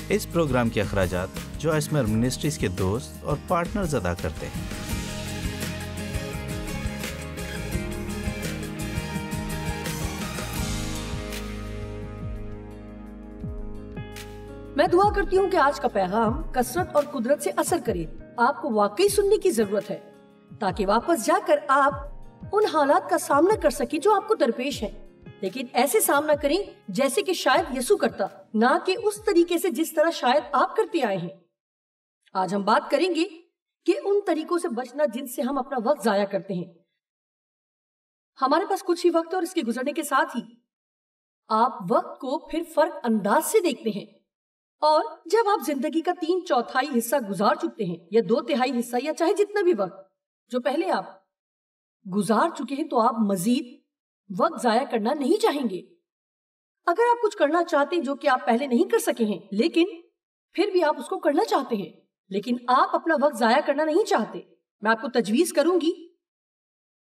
اس programme کے اخراجات جو اسمر منسٹریز کے دوست اور پارٹنرز ادا کرتے ہیں۔ میں دعا کرتی ہوں کہ آج کا پیغام کثرت اور قدرت سے اثر کرے۔ آپ کو واقعی سننے کی ضرورت ہے تاکہ واپس جا کر آپ ان حالات کا سامنا کر سکیں جو آپ کو درپیش ہیں، لیکن ایسے سامنا کریں جیسے کہ شاید یسوع کرتا، نہ کہ اس طریقے سے جس طرح شاید آپ کرتے آئے ہیں۔ آج ہم بات کریں گے کہ ان طریقوں سے بچنا جن سے ہم اپنا وقت ضائع کرتے ہیں۔ ہمارے پاس کچھ ہی وقت ہے اور اس کے گزرنے کے ساتھ ہی آپ وقت کو پھر فرق انداز سے دیکھتے ہیں، اور جب آپ زندگی کا 3/4 حصہ گزار چکتے ہیں یا 2/3 حصہ یا چاہے جتنا بھی وقت جو پہلے آپ گزار چکے ہیں، تو آپ مزید وقت ضائع کرنا نہیں چاہیں گے۔ اگر آپ کچھ کرنا چاہتے ہیں جو کہ آپ پہلے نہیں کر سکے ہیں، لیکن پھر بھی آپ اس کو کرنا چاہتے ہیں، لیکن آپ اپنا وقت ضائع کرنا نہیں چاہتے، میں آپ کو تجویز کروں گی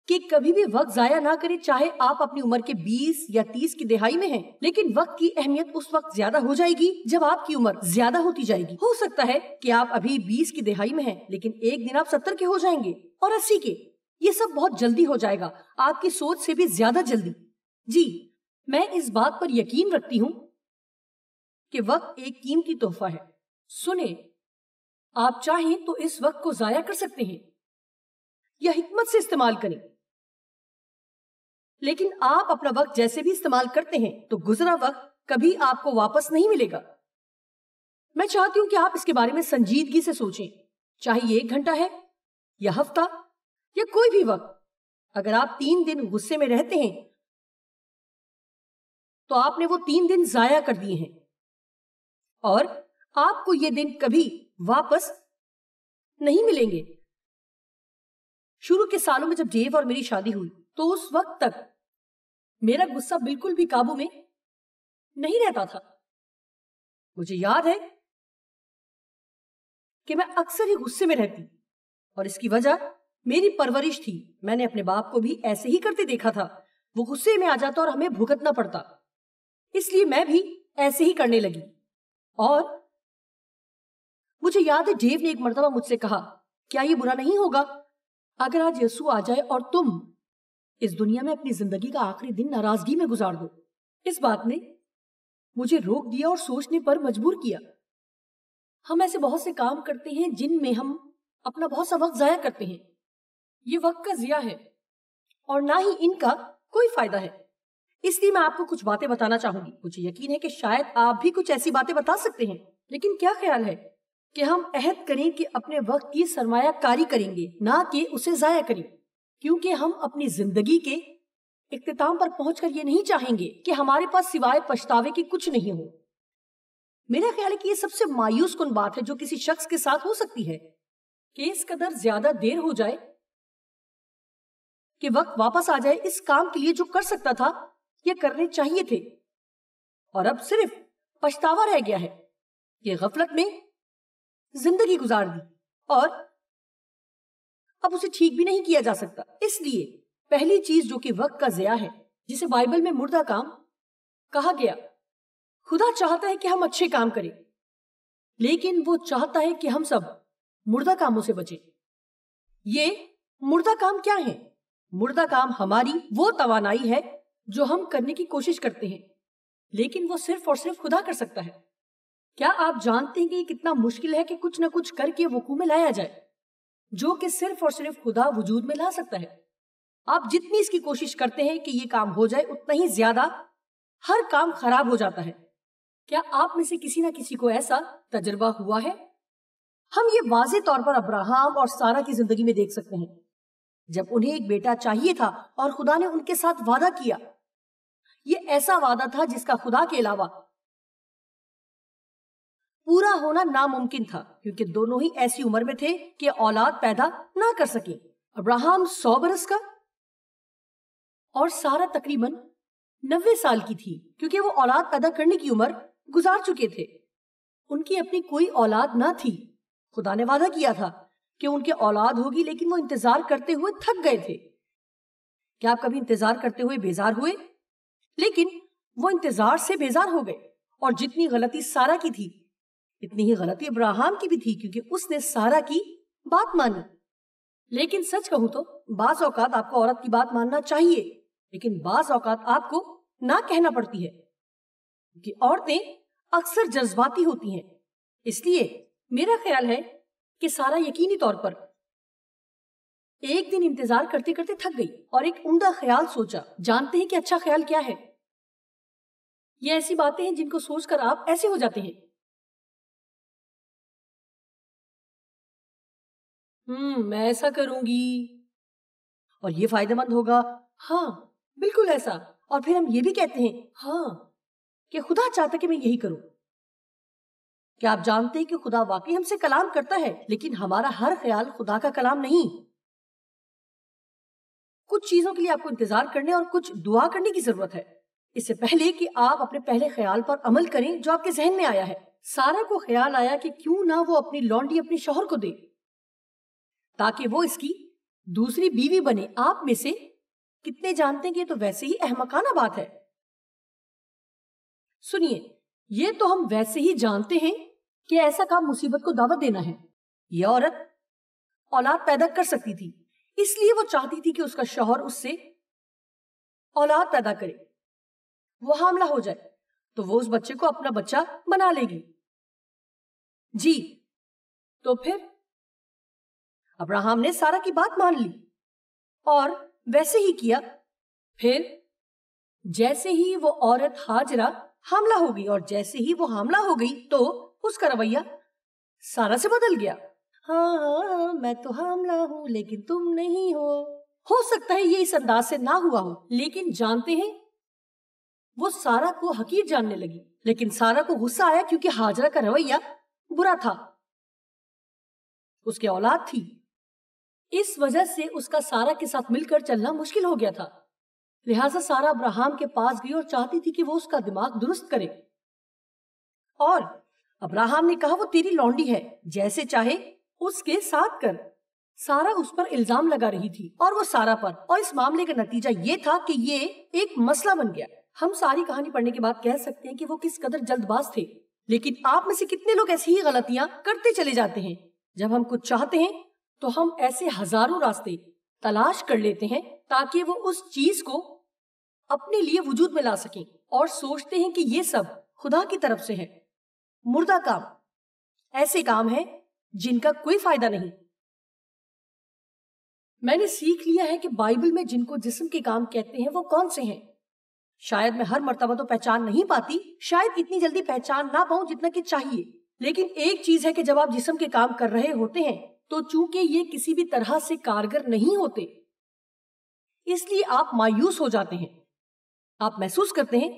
کہ کبھی بھی وقت ضائع نہ کریں، چاہے آپ اپنی عمر کے 20 یا 30 کی دہائی میں ہیں، لیکن وقت کی اہمیت اس وقت زیادہ ہو جائے گی جب آپ کی عمر زیادہ ہوتی جائے گی۔ ہو سکتا ہے کہ آپ ابھی 20 کی دہائی میں ہیں، لیکن ایک دن آپ 70 کے ہو جائیں گے اور 80 کے۔ یہ سب بہت جلدی ہو جائے گا، آپ کی سوچ سے بھی زیادہ جلدی۔ جی، میں اس بات پر یقین رکھتی ہوں کہ وقت ایک قیمتی تحفہ ہے۔ سنیں، آپ چاہیں تو اس وقت کو ضائع کر سکتے ہیں یا حکمت سے استعمال کریں، لیکن آپ اپنا وقت جیسے بھی استعمال کرتے ہیں تو گزرا وقت کبھی آپ کو واپس نہیں ملے گا۔ میں چاہتی ہوں کہ آپ اس کے بارے میں سنجیدگی سے سوچیں، چاہے یہ 1 گھنٹہ ہے یا ہفتہ یا کوئی بھی وقت۔ اگر آپ 3 دن غصے میں رہتے ہیں تو آپ نے وہ 3 دن ضائع کر دیے ہیں، اور آپ کو یہ دن کبھی واپس نہیں ملیں گے۔ شروع کے سالوں میں جب ڈیو اور میری شادی ہوئی تو اس وقت تک میرا غصہ بالکل بھی قابو میں نہیں رہتا تھا۔ مجھے یاد ہے کہ میں اکثر ہی غصے میں رہتی، اور اس کی وجہ میری پرورش تھی۔ میں نے اپنے باپ کو بھی ایسے ہی کرتے دیکھا تھا، وہ غصے میں آ جاتا اور ہمیں بھگتنا پڑتا، اس لیے میں بھی ایسے ہی کرنے لگی۔ اور مجھے یاد ہے ڈیو نے ایک مرتبہ مجھ سے کہا، کیا یہ برا نہیں ہوگا اگر آج یسوع آ جائے اور تم اس دنیا میں اپنی زندگی کا آخری دن ناراضگی میں گزار دو؟ اس بات نے مجھے روک دیا اور سوچنے پر مجبور کیا۔ ہم ایسے بہت سے کام کرتے ہیں جن میں ہم اپنا بہت سا وقت ضائع کرتے ہیں۔ یہ وقت کا ضیاع ہے اور نہ ہی ان کا کوئی فائدہ ہے۔ اس لیے میں آپ کو کچھ باتیں بتانا چاہوں گی۔ مجھے یقین ہے کہ شاید آپ بھی کچھ ایسی باتیں بتا سکتے ہیں، لیکن کیا خیال ہے کہ ہم عہد کریں کہ اپنے وقت کی سرمایہ کاری کریں گے، نہ کہ اسے ضائع کریں، کیونکہ ہم اپنی زندگی کے اختتام پر پہنچ کر یہ نہیں چاہیں گے کہ ہمارے پاس سوائے پچھتاوے کے کچھ نہیں ہو۔ میرا خیال ہے کہ یہ سب سے مایوس کن بات ہے جو کسی شخص کے ساتھ ہو سکتی ہے، کہ اس قدر زیادہ دیر ہو جائے کہ وقت واپس آ جائے اس کام کے لیے جو کر سکتا تھا یا کرنے چاہیے تھے، اور اب صرف پچھتاوا رہ گیا ہے کہ غفلت میں زندگی گزار دی اور اب اسے ٹھیک بھی نہیں کیا جا سکتا۔ اس لیے پہلی چیز جو کہ وقت کا ضیاع ہے، جسے بائبل میں مردہ کام کہا گیا، خدا چاہتا ہے کہ ہم اچھے کام کریں، لیکن وہ چاہتا ہے کہ ہم سب مردہ کاموں سے بچیں۔ یہ مردہ کام کیا ہیں؟ مردہ کام ہماری وہ توانائی ہے جو ہم کرنے کی کوشش کرتے ہیں، لیکن وہ صرف اور صرف خدا کر سکتا ہے۔ کیا آپ جانتے ہیں کہ یہ کتنا مشکل ہے کہ کچھ نہ کچھ کر کے وقوع میں لایا جائے جو کہ صرف اور صرف خدا وجود میں لا سکتا ہے؟ آپ جتنی اس کی کوشش کرتے ہیں کہ یہ کام ہو جائے، اتنا ہی زیادہ ہر کام خراب ہو جاتا ہے۔ کیا آپ میں سے کسی نہ کسی کو ایسا تجربہ ہوا ہے؟ ہم یہ واضح طور پر ابراہم اور سارہ کی زندگی میں دیکھ سکتے ہیں۔ جب انہیں ایک بیٹا چاہیے تھا اور خدا نے ان کے ساتھ وعدہ کیا، یہ ایسا وعدہ تھا جس کا خدا کے علاوہ پورا ہونا ناممکن تھا، کیونکہ دونوں ہی ایسی عمر میں تھے کہ اولاد پیدا نہ کر سکیں۔ ابراہم 100 برس کا اور سارہ تقریباً 90 سال کی تھی، کیونکہ وہ اولاد پیدا کرنے کی عمر گزار چکے تھے۔ ان کی اپنی کوئی اولاد نہ تھی۔ خدا نے وعدہ کیا تھا کہ ان کے اولاد ہوگی، لیکن وہ انتظار کرتے ہوئے تھک گئے تھے۔ کیا آپ کبھی انتظار کرتے ہوئے بیزار ہوئے؟ لیکن وہ انتظار سے بیزار ہو گئے، اور جتنی غلطی سارہ کی تھی اتنی ہی غلطی ابراہیم کی بھی تھی کیونکہ اس نے سارا کی بات مانی. لیکن سچ کہوں تو بعض اوقات آپ کو عورت کی بات ماننا چاہیے، لیکن بعض اوقات آپ کو نہ کہنا پڑتی ہے کیونکہ عورتیں اکثر جذباتی ہوتی ہیں. اس لیے میرا خیال ہے کہ سارا یقینی طور پر ایک دن انتظار کرتے کرتے تھک گئی اور ایک عمدہ خیال سوچا. جانتے ہیں کہ اچھا خیال کیا ہے؟ یہ ایسی باتیں ہیں جن کو سوچ کر آپ ایسے ہو جاتے ہیں. میں ایسا کروں گی اور یہ فائدہ مند ہوگا. ہاں بالکل ایسا. اور پھر ہم یہ بھی کہتے ہیں ہاں کہ خدا چاہتا کہ میں یہی کروں. کیا آپ جانتے ہیں کہ خدا واقعی ہم سے کلام کرتا ہے، لیکن ہمارا ہر خیال خدا کا کلام نہیں. کچھ چیزوں کے لیے آپ کو انتظار کرنے اور کچھ دعا کرنے کی ضرورت ہے اس سے پہلے کہ آپ اپنے پہلے خیال پر عمل کریں جو آپ کے ذہن میں آیا ہے. سارا کو خیال آیا کہ کیوں نہ وہ اپنی لونڈی اپنے شوہر کو دے تاکہ وہ اس کی دوسری بیوی بنے. آپ میں سے کتنے جانتے ہیں کہ یہ تو ویسے ہی احمقانہ بات ہے؟ سنیے، یہ تو ہم ویسے ہی جانتے ہیں کہ ایسا کام مصیبت کو دعوت دینا ہے. یہ عورت اولاد پیدا کر سکتی تھی، اس لیے وہ چاہتی تھی کہ اس کا شوہر اس سے اولاد پیدا کرے. وہ حاملہ ہو جائے تو وہ اس بچے کو اپنا بچہ بنا لے گی. جی تو پھر ابراہیم نے سارا کی بات مان لی اور ویسے ہی کیا. پھر جیسے ہی وہ عورت ہاجرہ حاملہ ہو گئی اور جیسے ہی وہ حاملہ ہو گئی تو اس کا رویہ سارا سے بدل گیا. ہاں میں تو حاملہ ہوں لیکن تم نہیں ہو سکتا ہے یہ اس انداز سے نہ ہوا ہو، لیکن جانتے ہیں وہ سارا کو حقیر جاننے لگی. لیکن سارا کو غصہ آیا کیونکہ ہاجرہ کا رویہ برا تھا. اس کے اولاد تھی، اس وجہ سے اس کا سارا کے ساتھ مل کر چلنا مشکل ہو گیا تھا. لہٰذا سارا ابراہیم کے پاس گئی اور چاہتی تھی کہ وہ اس کا دماغ درست کرے. اور ابراہیم نے کہا وہ تیری لونڈی ہے، جیسے چاہے اس کے ساتھ کر. سارا اس پر الزام لگا رہی تھی اور وہ سارا پر، اور اس معاملے کا نتیجہ یہ تھا کہ یہ ایک مسئلہ بن گیا. ہم ساری کہانی پڑھنے کے بعد کہہ سکتے ہیں کہ وہ کس قدر جلد باز تھے، لیکن آپ میں سے کتنے لوگ ایسی ہی غلطیاں کرتے چلے جاتے ہیں؟ جب ہم کچھ چاہتے ہیں تو ہم ایسے ہزاروں راستے تلاش کر لیتے ہیں تاکہ وہ اس چیز کو اپنے لیے وجود میں لا سکیں، اور سوچتے ہیں کہ یہ سب خدا کی طرف سے ہے. مردہ کام، ایسے کام ہیں جن کا کوئی فائدہ نہیں. میں نے سیکھ لیا ہے کہ بائبل میں جن کو جسم کے کام کہتے ہیں وہ کون سے ہیں. شاید میں ہر مرتبہ تو پہچان نہیں پاتی، شاید اتنی جلدی پہچان نہ پاؤں جتنا کہ چاہیے، لیکن ایک چیز ہے کہ جب آپ جسم کے کام کر رہے ہوتے ہیں تو چونکہ یہ کسی بھی طرح سے کارگر نہیں ہوتے، اس لیے آپ مایوس ہو جاتے ہیں. آپ محسوس کرتے ہیں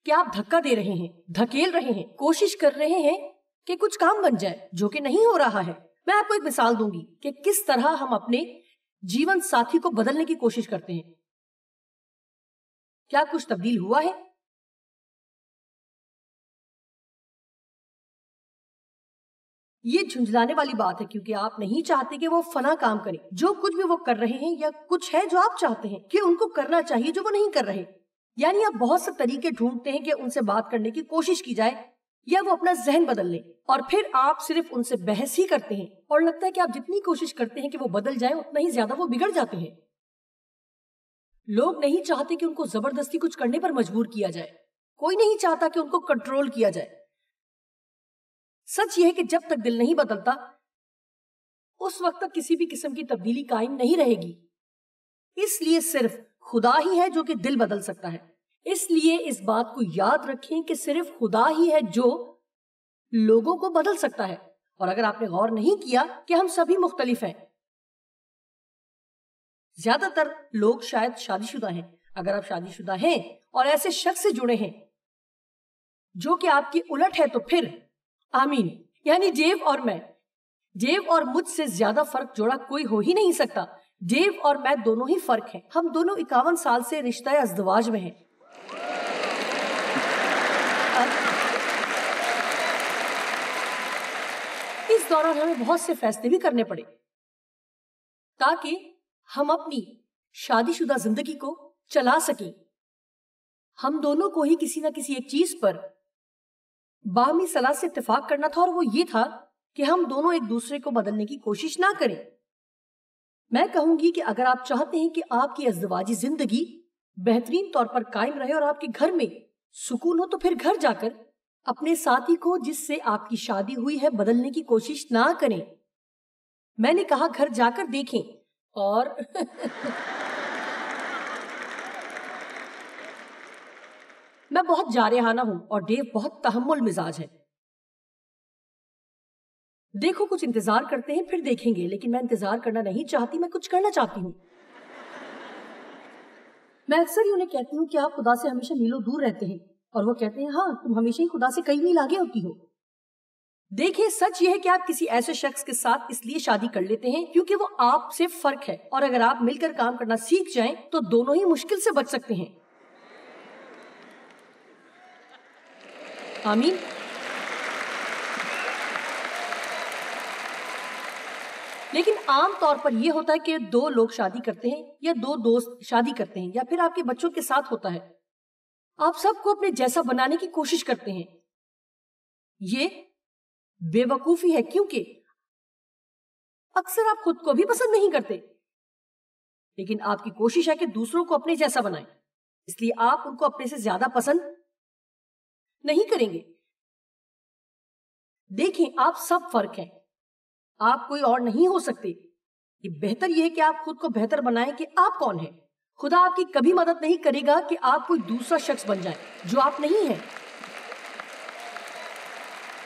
کہ آپ دھکا دے رہے ہیں، دھکیل رہے ہیں، کوشش کر رہے ہیں کہ کچھ کام بن جائے جو کہ نہیں ہو رہا ہے. میں آپ کو ایک مثال دوں گی کہ کس طرح ہم اپنے جیون ساتھی کو بدلنے کی کوشش کرتے ہیں. کیا کچھ تبدیل ہوا ہے؟ یہ جھنجھلانے والی بات ہے کیونکہ آپ نہیں چاہتے کہ وہ فلاں کام کریں. جو کچھ بھی وہ کر رہے ہیں یا کچھ ہے جو آپ چاہتے ہیں کہ ان کو کرنا چاہیے جو وہ نہیں کر رہے. یعنی آپ بہت سے طریقے ڈھونڈتے ہیں کہ ان سے بات کرنے کی کوشش کی جائے یا وہ اپنا ذہن بدل لیں، اور پھر آپ صرف ان سے بحث ہی کرتے ہیں اور لگتا ہے کہ آپ جتنی کوشش کرتے ہیں کہ وہ بدل جائیں اتنا ہی زیادہ وہ بگڑ جاتے ہیں. لوگ نہیں چاہتے کہ ان کو زبردستی کچھ کرنے پر مجبور کیا جائے. کوئی نہیں چاہتا کہ ان کو کنٹرول کیا جائے. سچ یہ ہے کہ جب تک دل نہیں بدلتا اس وقت تک کسی بھی قسم کی تبدیلی قائم نہیں رہے گی. اس لیے صرف خدا ہی ہے جو کہ دل بدل سکتا ہے. اس لیے اس بات کو یاد رکھیں کہ صرف خدا ہی ہے جو لوگوں کو بدل سکتا ہے. اور اگر آپ نے غور نہیں کیا کہ ہم سبھی مختلف ہیں. زیادہ تر لوگ شاید شادی شدہ ہیں. اگر آپ شادی شدہ ہیں اور ایسے شخص سے جڑے ہیں جو کہ آپ کی الٹ ہے تو پھر آمین. یعنی ڈیو اور میں، ڈیو اور مجھ سے زیادہ فرق جوڑا کوئی ہو ہی نہیں سکتا. ڈیو اور میں دونوں ہی فرق ہیں. ہم دونوں 51 سال سے رشتہ ازدواج میں ہیں. اس دوران ہمیں بہت سے فیصلے بھی کرنے پڑے تاکہ ہم اپنی شادی شدہ زندگی کو چلا سکیں. ہم دونوں کو ہی کسی نہ کسی ایک چیز پر باہمی صلاح سے اتفاق کرنا تھا، اور وہ یہ تھا کہ ہم دونوں ایک دوسرے کو بدلنے کی کوشش نہ کریں۔ میں کہوں گی کہ اگر آپ چاہتے ہیں کہ آپ کی ازدواجی زندگی بہترین طور پر قائم رہے اور آپ کے گھر میں سکون ہو، تو پھر گھر جا کر اپنے ساتھی کو جس سے آپ کی شادی ہوئی ہے بدلنے کی کوشش نہ کریں۔ میں نے کہا گھر جا کر دیکھیں، اور میں بہت جارحانہ ہوں اور ڈیو بہت تحمل مزاج ہے۔ دیکھو کچھ انتظار کرتے ہیں پھر دیکھیں گے، لیکن میں انتظار کرنا نہیں چاہتی، میں کچھ کرنا چاہتی ہوں۔ میں اکثر ہی انہیں کہتی ہوں کہ آپ خدا سے ہمیشہ میلوں دور رہتے ہیں، اور وہ کہتے ہیں ہاں تم ہمیشہ ہی خدا سے کئی میل آگے ہوتی ہو۔ دیکھیں سچ یہ ہے کہ آپ کسی ایسے شخص کے ساتھ اس لیے شادی کر لیتے ہیں کیونکہ وہ آپ سے فرق ہے، اور اگر آپ مل کر کام کرنا سیکھ جائیں تو دونوں ہی مشکل سے بچ سکتے ہیں۔ آمین۔ لیکن عام طور پر یہ ہوتا ہے کہ دو لوگ شادی کرتے ہیں یا دو دوست شادی کرتے ہیں یا پھر آپ کے بچوں کے ساتھ ہوتا ہے، آپ سب کو اپنے جیسا بنانے کی کوشش کرتے ہیں۔ یہ بے وقوفی ہے کیونکہ اکثر آپ خود کو بھی پسند نہیں کرتے، لیکن آپ کی کوشش ہے کہ دوسروں کو اپنے جیسا بنائیں، اس لیے آپ ان کو اپنے سے زیادہ پسند نہیں کریں گے۔ دیکھیں آپ سب فرق ہیں، آپ کوئی اور نہیں ہو سکتے۔ یہ بہتر یہ ہے کہ آپ خود کو بہتر بنائیں کہ آپ کون ہیں۔ خدا آپ کی کبھی مدد نہیں کرے گا کہ آپ کوئی دوسرا شخص بن جائیں جو آپ نہیں ہیں۔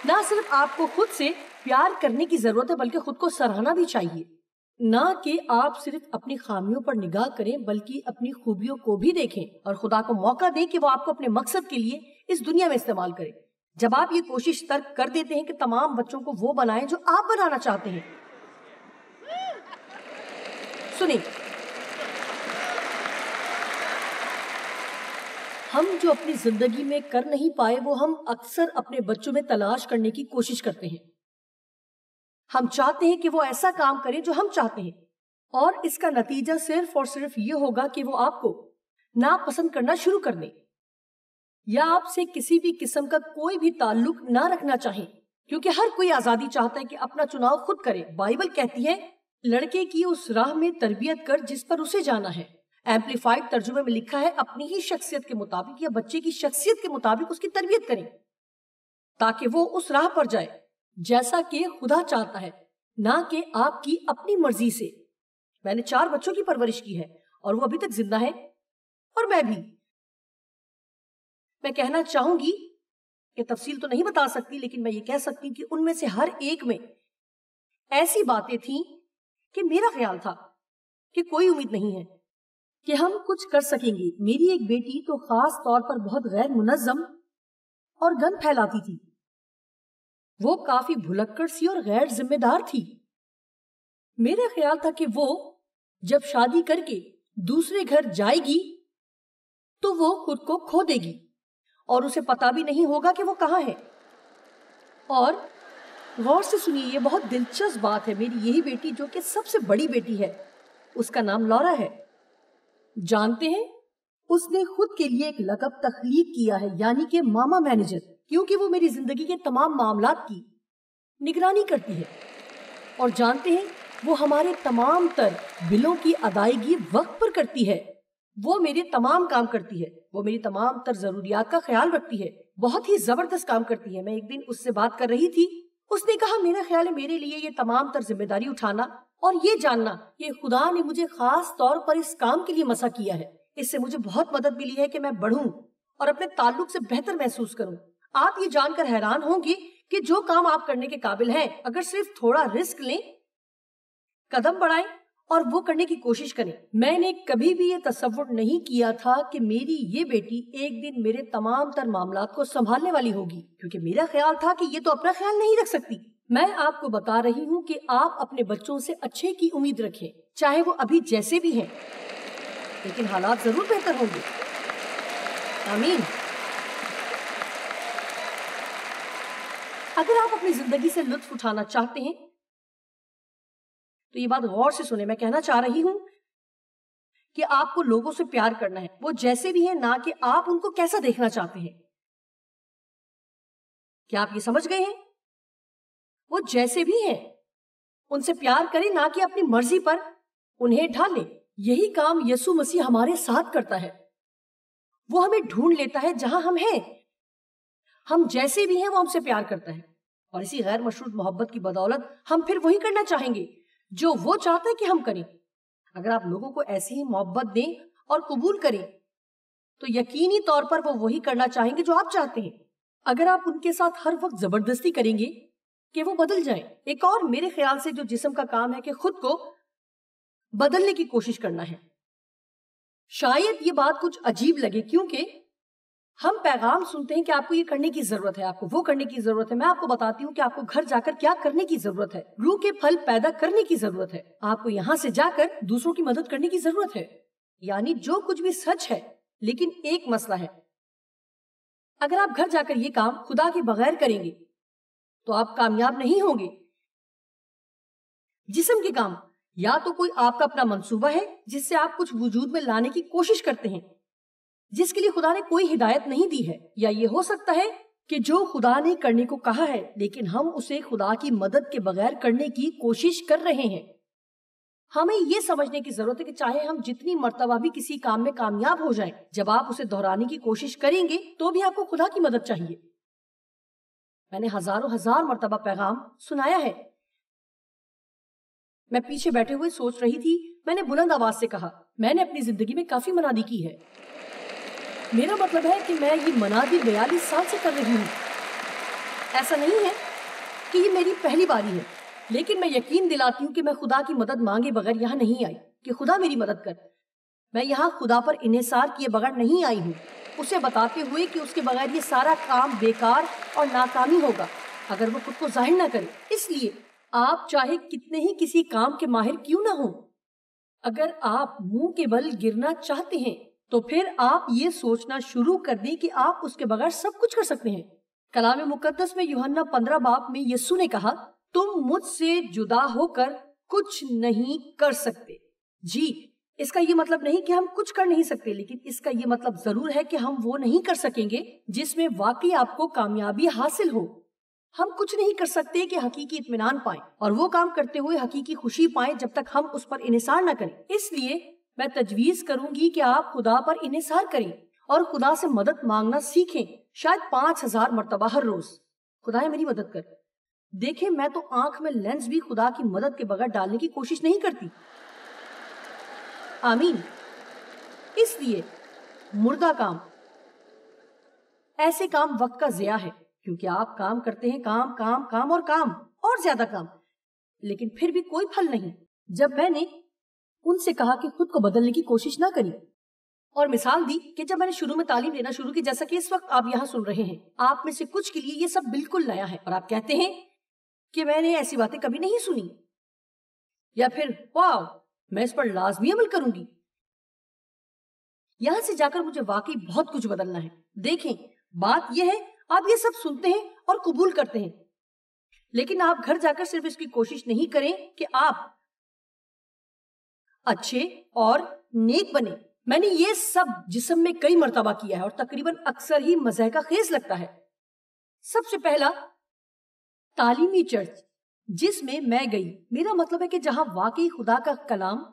نہ صرف آپ کو خود سے پیار کرنے کی ضرورت ہے بلکہ خود کو سراہنا بھی چاہیے، نہ کہ آپ صرف اپنی خامیوں پر نگاہ کریں بلکہ اپنی خوبیوں کو بھی دیکھیں اور خدا کو موقع دیں کہ وہ آپ کو اپنے مقصد کے لیے اس دنیا میں استعمال کرے۔ جب آپ یہ کوشش ترک کر دیتے ہیں کہ تمام بچوں کو وہ بنائیں جو آپ بنانا چاہتے ہیں۔ سنیں، ہم جو اپنی زندگی میں کر نہیں پائے وہ ہم اکثر اپنے بچوں میں تلاش کرنے کی کوشش کرتے ہیں۔ ہم چاہتے ہیں کہ وہ ایسا کام کریں جو ہم چاہتے ہیں، اور اس کا نتیجہ صرف اور صرف یہ ہوگا کہ وہ آپ کو ناپسند کرنا شروع کر دیں یا آپ سے کسی بھی قسم کا کوئی بھی تعلق نہ رکھنا چاہیں، کیونکہ ہر کوئی آزادی چاہتا ہے کہ اپنا چناؤ خود کرے۔ بائبل کہتی ہے لڑکے کی اس راہ میں تربیت کر جس پر اسے جانا ہے۔ ایمپلیفائڈ ترجمے میں لکھا ہے اپنی ہی شخصیت کے مطابق یا بچے کی شخصیت کے مطابق اس کی تربیت کریں تاکہ وہ اس راہ پر جائے جیسا کہ خدا چاہتا ہے، نہ کہ آپ کی اپنی مرضی سے۔ میں نے 4 بچوں کی پرورش کی ہے اور وہ ابھی تک زندہ ہے، اور میں بھی۔ میں کہنا چاہوں گی کہ تفصیل تو نہیں بتا سکتی، لیکن میں یہ کہہ سکتی ہوں کہ ان میں سے ہر ایک میں ایسی باتیں تھیں کہ میرا خیال تھا کہ کوئی امید نہیں ہے کہ ہم کچھ کر سکیں گے۔ میری ایک بیٹی تو خاص طور پر بہت غیر منظم اور گند پھیلاتی تھی۔ وہ کافی بھلکڑ سی اور غیر ذمہ دار تھی۔ میرا خیال تھا کہ وہ جب شادی کر کے دوسرے گھر جائے گی تو وہ خود کو کھو دے گی اور اسے پتا بھی نہیں ہوگا کہ وہ کہاں ہے۔ اور غور سے سنیے، یہ بہت دلچسپ بات ہے، میری یہی بیٹی جو کہ سب سے بڑی بیٹی ہے، اس کا نام لورا ہے۔ جانتے ہیں اس نے خود کے لیے ایک لقب تخلیق کیا ہے، یعنی کہ ماما مینیجر، کیونکہ وہ میری زندگی کے تمام معاملات کی نگرانی کرتی ہے۔ اور جانتے ہیں وہ ہمارے تمام تر بلوں کی ادائیگی وقت پر کرتی ہے، وہ میرے تمام کام کرتی ہے، وہ میری تمام تر ضروریات کا خیال رکھتی ہے، بہت ہی زبردست کام کرتی ہے۔ میں ایک دن اس سے بات کر رہی تھی، اس نے کہا میرا خیال ہے میرے لیے یہ تمام تر ذمہ داری اٹھانا اور یہ جاننا کہ خدا نے مجھے خاص طور پر اس کام کے لیے مسا کیا ہے، اس سے مجھے بہت مدد ملی ہے کہ میں بڑھوں اور اپنے تعلق سے بہتر محسوس کروں۔ آپ یہ جان کر حیران ہوں گے کہ جو کام آپ کرنے کے قابل ہیں، اگر صرف تھوڑا رسک لیں، قدم بڑھائیں اور وہ کرنے کی کوشش کریں۔ میں نے کبھی بھی یہ تصور نہیں کیا تھا کہ میری یہ بیٹی ایک دن میرے تمام تر معاملات کو سنبھالنے والی ہوگی، کیونکہ میرا خیال تھا کہ یہ تو اپنا خیال نہیں رکھ سکتی۔ میں آپ کو بتا رہی ہوں کہ آپ اپنے بچوں سے اچھے کی امید رکھیں، چاہے وہ ابھی جیسے بھی ہیں، لیکن حالات ضرور بہتر ہوں گے۔ آمین۔ اگر آپ اپنی زندگی سے لطف اٹھانا چاہتے ہیں تو یہ بات غور سے سنیں، میں کہنا چاہ رہی ہوں کہ آپ کو لوگوں سے پیار کرنا ہے، وہ جیسے بھی ہیں، نہ کہ آپ ان کو کیسا دیکھنا چاہتے ہیں۔ کیا آپ یہ سمجھ گئے ہیں؟ وہ جیسے بھی ہیں ان سے پیار کریں، نہ کہ اپنی مرضی پر انہیں ڈھالیں۔ یہی کام یسوع مسیح ہمارے ساتھ کرتا ہے۔ وہ ہمیں ڈھونڈ لیتا ہے جہاں ہم ہیں، ہم جیسے بھی ہیں وہ ہم سے پیار کرتا ہے، اور اسی غیر مشروط محبت کی بدولت ہم پھر وہی کرنا چاہیں گے جو وہ چاہتا ہے کہ ہم کریں۔ اگر آپ لوگوں کو ایسی ہی محبت دیں اور قبول کریں تو یقینی طور پر وہ وہی کرنا چاہیں گے جو آپ چاہتے ہیں۔ اگر آپ ان کے ساتھ ہر وقت زبردستی کریں گے کہ وہ بدل جائیں۔ ایک اور میرے خیال سے جو جسم کا کام ہے کہ خود کو بدلنے کی کوشش کرنا ہے۔ شاید یہ بات کچھ عجیب لگے، کیونکہ ہم پیغام سنتے ہیں کہ آپ کو یہ کرنے کی ضرورت ہے، آپ کو وہ کرنے کی ضرورت ہے۔ میں آپ کو بتاتی ہوں کہ آپ کو گھر جا کر کیا کرنے کی ضرورت ہے۔ روح کے پھل پیدا کرنے کی ضرورت ہے۔ آپ کو یہاں سے جا کر دوسروں کی مدد کرنے کی ضرورت ہے۔ یعنی جو کچھ بھی سچ ہے، لیکن ایک مسئلہ ہے، اگر آپ گھر جا کر یہ کام خدا کے بغیر کریں گے تو آپ کامیاب نہیں ہوں گے۔ جسم کے کام یا تو کوئی آپ کا اپنا منصوبہ ہے جس سے آپ کچھ وجود میں لانے کی کوشش کرتے ہیں جس کے لیے خدا نے کوئی ہدایت نہیں دی ہے، یا یہ ہو سکتا ہے کہ جو خدا نے کرنے کو کہا ہے لیکن ہم اسے خدا کی مدد کے بغیر کرنے کی کوشش کر رہے ہیں۔ ہمیں یہ سمجھنے کی ضرورت ہے کہ چاہے ہم جتنی مرتبہ بھی کسی کام میں کامیاب ہو جائیں، جب آپ اسے دہرانے کی کوشش کریں گے تو بھی آپ کو خدا کی مدد چاہیے۔ میں نے ہزار مرتبہ پیغام سنایا ہے۔ میں پیچھے بیٹھے ہوئے سوچ رہی تھی، میں نے بلند آواز سے کہا، میں نے اپنی زندگی میں کافی منادی کی ہے۔ میرا مطلب ہے کہ میں یہ منادی 42 سال سے کر رہی ہوں۔ ایسا نہیں ہے کہ یہ میری پہلی باری ہے، لیکن میں یقین دلاتی ہوں کہ میں خدا کی مدد مانگے بغیر یہاں نہیں آئی کہ خدا میری مدد کر۔ میں یہاں خدا پر انحصار کیے بغیر نہیں آئی ہوں، اسے بتاتے ہوئے کہ اس کے بغیر یہ سارا کام بیکار اور ناکامی ہوگا اگر وہ خود کو ظاہر نہ کرے۔ اس لیے آپ چاہے کتنے ہی کسی کام کے ماہر کیوں نہ ہوں، اگر آپ منہ کے بل گرنا چاہتے ہیں تو پھر آپ یہ سوچنا شروع کر دیں کہ آپ اس کے بغیر سب کچھ کر سکتے ہیں۔ کلام مقدس میں یوحنا 15 باب میں یسوع نے کہا، تم مجھ سے جدا ہو کر کچھ نہیں کر سکتے۔ جی، اس کا یہ مطلب نہیں کہ ہم کچھ کر نہیں سکتے، لیکن اس کا یہ مطلب ضرور ہے کہ ہم وہ نہیں کر سکیں گے جس میں واقعی آپ کو کامیابی حاصل ہو۔ ہم کچھ نہیں کر سکتے کہ حقیقی اطمینان پائیں اور وہ کام کرتے ہوئے حقیقی خوشی پائیں جب تک ہم اس پر انحصار نہ کریں۔ اس لیے میں تجویز کروں گی کہ آپ خدا پر انحصار کریں اور خدا سے مدد مانگنا سیکھیں، شاید 5000 مرتبہ ہر روز۔ خدا میری مدد کر۔ دیکھیں، میں تو آنکھ میں لینس بھی خدا کی مدد کے بغیر ڈالنے کی کوشش نہیں کرتی۔ آمین۔ اس لیے مردہ کام، ایسے کام وقت کا ضیاع ہے، کیونکہ آپ کام کرتے ہیں، کام کام کام اور کام اور زیادہ کام، لیکن پھر بھی کوئی پھل نہیں۔ جب میں نے ان سے کہا کہ خود کو بدلنے کی کوشش نہ کریں اور مثال دی کہ جب میں نے شروع میں تعلیم لینا شروع کی، جیسا کہ اس وقت آپ یہاں سن رہے ہیں، آپ میں سے کچھ کے لیے یہ سب بالکل نیا ہے اور آپ کہتے ہیں کہ میں نے ایسی باتیں کبھی نہیں سنی، یا پھر واو، میں اس پر لازمی عمل کروں گی۔ یہاں سے جا کر مجھے واقعی بہت کچھ بدلنا ہے۔ دیکھیں، بات یہ ہے، آپ یہ سب سنتے ہیں اور قبول کرتے ہیں، لیکن آپ گھر جا کر صرف اس کی کوشش نہیں کریں کہ آپ اچھے اور نیک بنے۔ میں نے یہ سب جسم میں کئی مرتبہ کیا ہے اور تقریباً اکثر ہی مزاح کا خیز لگتا ہے۔ سب سے پہلا تعلیمی چرچ جس میں میں گئی، میرا مطلب ہے کہ جہاں واقعی خدا کا کلام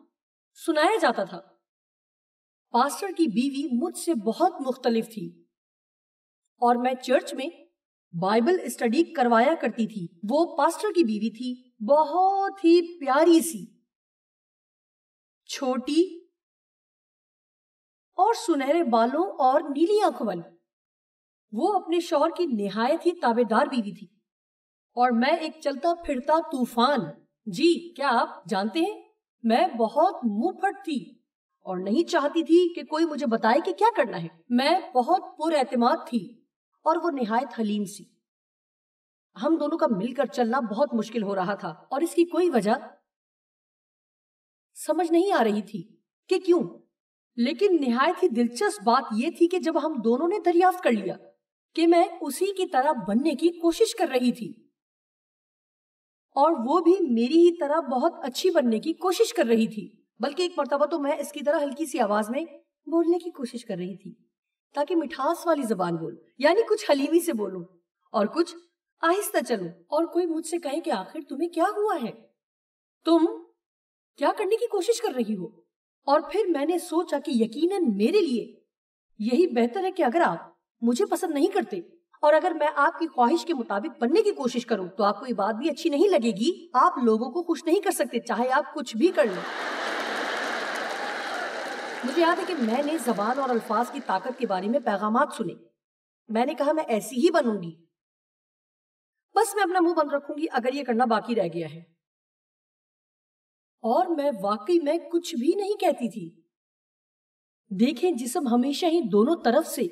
سنایا جاتا تھا۔ پاسٹر کی بیوی مجھ سے بہت مختلف تھی اور میں چرچ میں بائبل اسٹڈی کروایا کرتی تھی۔ وہ پاسٹر کی بیوی تھی، بہت ہی پیاری سی، چھوٹی اور سنہرے بالوں اور نیلی آنکھوں والی۔ وہ اپنے شوہر کی نہایت ہی تابعدار بیوی تھی اور میں ایک چلتا پھرتا طوفان۔ جی، کیا آپ جانتے ہیں، میں بہت منہ پھٹ تھی اور نہیں چاہتی تھی کہ کوئی مجھے بتائے کہ کیا کرنا ہے۔ میں بہت پر اعتماد تھی اور وہ نہایت حلیم سی۔ ہم دونوں کا مل کر چلنا بہت مشکل ہو رہا تھا اور اس کی کوئی وجہ سمجھ نہیں آ رہی تھی کہ کیوں، لیکن نہایت ہی دلچسپ بات یہ تھی کہ جب ہم دونوں نے دریافت کر لیا کہ میں اسی کی طرح بننے کی کوشش کر رہی تھی اور وہ بھی میری ہی طرح بہت اچھی بننے کی کوشش کر رہی تھی، بلکہ ایک مرتبہ تو میں اس کی طرح ہلکی سی آواز میں بولنے کی کوشش کر رہی تھی تاکہ مٹھاس والی زبان بولوں، یعنی کچھ حلیمی سے بولوں، اور کچھ آہستہ چلو. اور کوئی مجھ سے کہے کہ آخر تمہیں کیا ہوا ہے, تم کیا کرنے کی کوشش کر رہی ہو؟ اور پھر میں نے سوچا کہ یقیناً میرے لیے یہی بہتر ہے کہ اگر آپ مجھے پسند نہیں کرتے اور اگر میں آپ کی خواہش کے مطابق بننے کی کوشش کروں تو آپ کو یہ بات بھی اچھی نہیں لگے گی. آپ لوگوں کو خوش نہیں کر سکتے چاہے آپ کچھ بھی کر لیں. مجھے یاد ہے کہ میں نے زبان اور الفاظ کی طاقت کے بارے میں پیغامات سنے. میں نے کہا میں ایسی ہی بنوں گی, بس میں اپنا منہ بند رکھوں گی اگر یہ کرنا باقی رہ گیا ہے. اور میں واقعی میں کچھ بھی نہیں کہتی تھی. دیکھیں, جسم ہمیشہ ہی دونوں طرف سے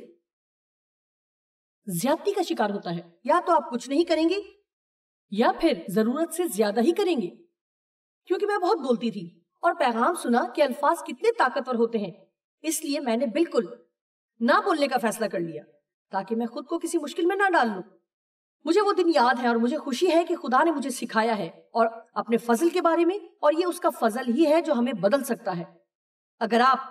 زیادتی کا شکار ہوتا ہے. یا تو آپ کچھ نہیں کریں گے یا پھر ضرورت سے زیادہ ہی کریں گے. کیونکہ میں بہت بولتی تھی اور پیغام سنا کہ الفاظ کتنے طاقتور ہوتے ہیں, اس لیے میں نے بالکل نہ بولنے کا فیصلہ کر لیا تاکہ میں خود کو کسی مشکل میں نہ ڈال لوں. مجھے وہ دن یاد ہے اور مجھے خوشی ہے کہ خدا نے مجھے سکھایا ہے اور اپنے فضل کے بارے میں, اور یہ اس کا فضل ہی ہے جو ہمیں بدل سکتا ہے. اگر آپ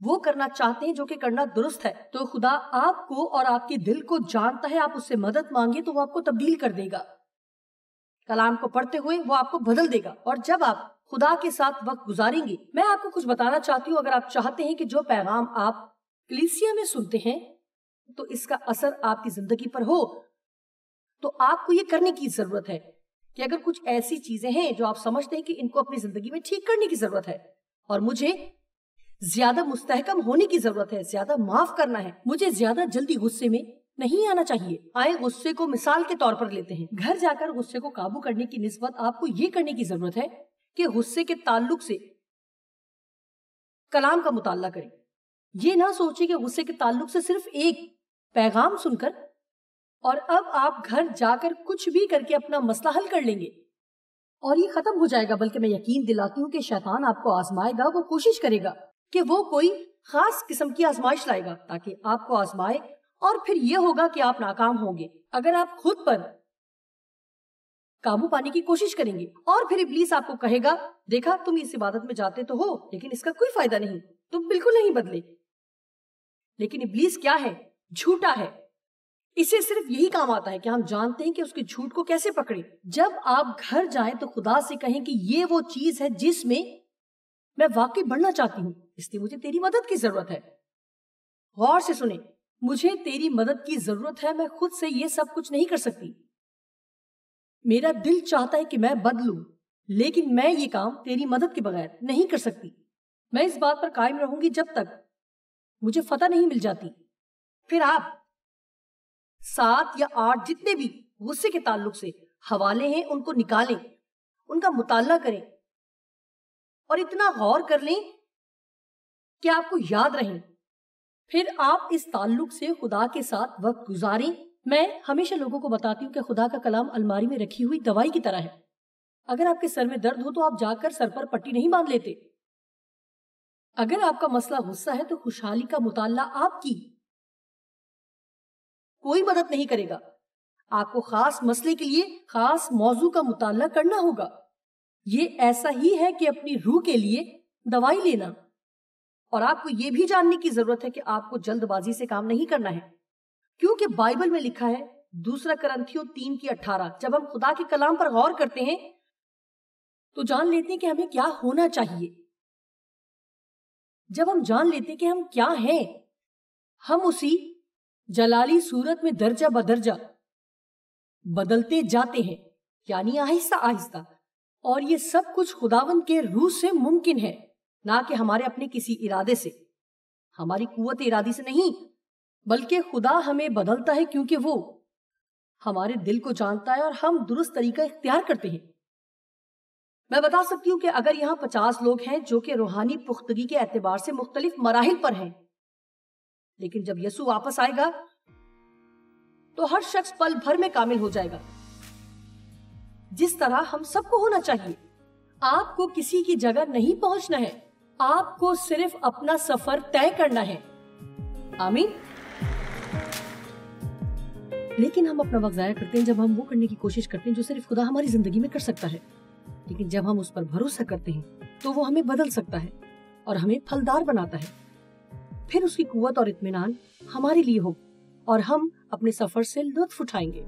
وہ کرنا چاہتے ہیں جو کہ کرنا درست ہے تو خدا آپ کو اور آپ کے دل کو جانتا ہے. آپ اس سے مدد مانگے تو وہ آپ کو تبدیل کر دے گا. کلام کو پڑھتے ہوئے وہ آپ کو بدل دے گا. اور جب آپ خدا کے ساتھ وقت گزاریں گے, میں آپ کو کچھ بتانا چاہتی ہوں. اگر آپ چاہتے ہیں کہ جو پیغام آپ کلیسیا میں سنتے ہیں تو اس کا اثر آپ کی زندگی پر ہو, تو آپ کو یہ کرنے کی ضرورت ہے کہ اگر کچھ ایسی چیزیں ہیں جو آپ سمجھتے ہیں کہ ان کو اپنی زندگی میں ٹھیک کرنے کی ضرورت ہے, اور مجھے زیادہ مستحکم ہونے کی ضرورت ہے, زیادہ معاف کرنا ہے, مجھے زیادہ جلدی غصے میں نہیں آنا چاہیے. آئے غصے کو مثال کے طور پر لیتے ہیں. گھر جا کر غصے کو قابو کرنے کی نسبت آپ کو یہ کرنے کی ضرورت ہے کہ غصے کے تعلق سے کلام کا مطالعہ کریں. یہ نہ سوچیں کہ غصے کے تعلق سے صرف ایک پیغام سن کر اور اب آپ گھر جا کر کچھ بھی کر کے اپنا مسئلہ حل کر لیں گے اور یہ ختم ہو جائے گا. بلکہ میں یقین دلاتی ہوں کہ شیطان آپ کو آزمائے گا. وہ کوشش کرے گا کہ وہ کوئی خاص قسم کی آزمائش لائے گا تاکہ آپ کو آزمائے, اور پھر یہ ہوگا کہ آپ ناکام ہوں گے. اگر آپ خود پر قابو پانے کی کوشش کریں گے, اور پھر ابلیس آپ کو کہے گا دیکھا تم اس عبادت میں جاتے تو ہو لیکن اس کا کوئی فائدہ نہیں, تم بالکل نہیں بدلے. لیکن ابلیس کیا ہے؟ جھوٹا ہے. اسے صرف یہی کام آتا ہے کہ ہم جانتے ہیں کہ اس کے جھوٹ کو کیسے پکڑیں. جب آپ گھر جائیں تو خدا سے کہیں کہ یہ وہ چیز ہے جس میں میں واقعی بڑھنا چاہتی ہوں, اس لیے مجھے تیری مدد کی ضرورت ہے. غور سے سنیں, مجھے تیری مدد کی ضرورت ہے. میں خود سے یہ سب کچھ نہیں کر سکتی. میرا دل چاہتا ہے کہ میں بدلوں, لیکن میں یہ کام تیری مدد کے بغیر نہیں کر سکتی. میں اس بات پر قائم رہوں گی جب تک مجھے فتح نہیں مل جاتی. پھر آپ 7 یا 8 جتنے بھی غصے کے تعلق سے حوالے ہیں ان کو نکالیں, ان کا مطالعہ کریں اور اتنا غور کر لیں کہ آپ کو یاد رہیں. پھر آپ اس تعلق سے خدا کے ساتھ وقت گزاریں. میں ہمیشہ لوگوں کو بتاتی ہوں کہ خدا کا کلام الماری میں رکھی ہوئی دوائی کی طرح ہے. اگر آپ کے سر میں درد ہو تو آپ جا کر سر پر پٹی نہیں باندھ لیتے. اگر آپ کا مسئلہ غصہ ہے تو خوشحالی کا مطالعہ آپ کی کوئی مدد نہیں کرے گا. آپ کو خاص مسئلے کے لیے خاص موضوع کا مطالعہ کرنا ہوگا. یہ ایسا ہی ہے کہ اپنی روح کے لیے دوائی لینا. اور آپ کو یہ بھی جاننے کی ضرورت ہے کہ آپ کو جلد بازی سے کام نہیں کرنا ہے, کیونکہ بائبل میں لکھا ہے 2 کرنتھیوں 3:18, جب ہم خدا کے کلام پر غور کرتے ہیں تو جان لیتے ہیں کہ ہمیں کیا ہونا چاہیے. جب ہم جان لیتے ہیں کہ ہم کیا ہیں, ہم اسی جلالی صورت میں درجہ بدرجہ بدلتے جاتے ہیں, یعنی آہستہ آہستہ. اور یہ سب کچھ خداوند کے روح سے ممکن ہے, نہ کہ ہمارے اپنے کسی ارادے سے, ہماری قوت ارادی سے نہیں, بلکہ خدا ہمیں بدلتا ہے کیونکہ وہ ہمارے دل کو جانتا ہے اور ہم درست طریقہ اختیار کرتے ہیں. میں بتا سکتی ہوں کہ اگر یہاں 50 لوگ ہیں جو کہ روحانی پختگی کے اعتبار سے مختلف مراحل پر ہیں, لیکن جب یسوع واپس آئے گا تو ہر شخص پل بھر میں کامل ہو جائے گا, جس طرح ہم سب کو ہونا چاہیے. آپ کو کسی کی جگہ نہیں پہنچنا ہے, آپ کو صرف اپنا سفر طے کرنا ہے. آمین. لیکن ہم اپنا وقت ضائع کرتے ہیں جب ہم وہ کرنے کی کوشش کرتے ہیں جو صرف خدا ہماری زندگی میں کر سکتا ہے. لیکن جب ہم اس پر بھروسہ کرتے ہیں تو وہ ہمیں بدل سکتا ہے اور ہمیں پھلدار بناتا ہے. پھر اس کی قوت اور اطمینان ہمارے لیے ہو اور ہم اپنے سفر سے لطف اٹھائیں گے۔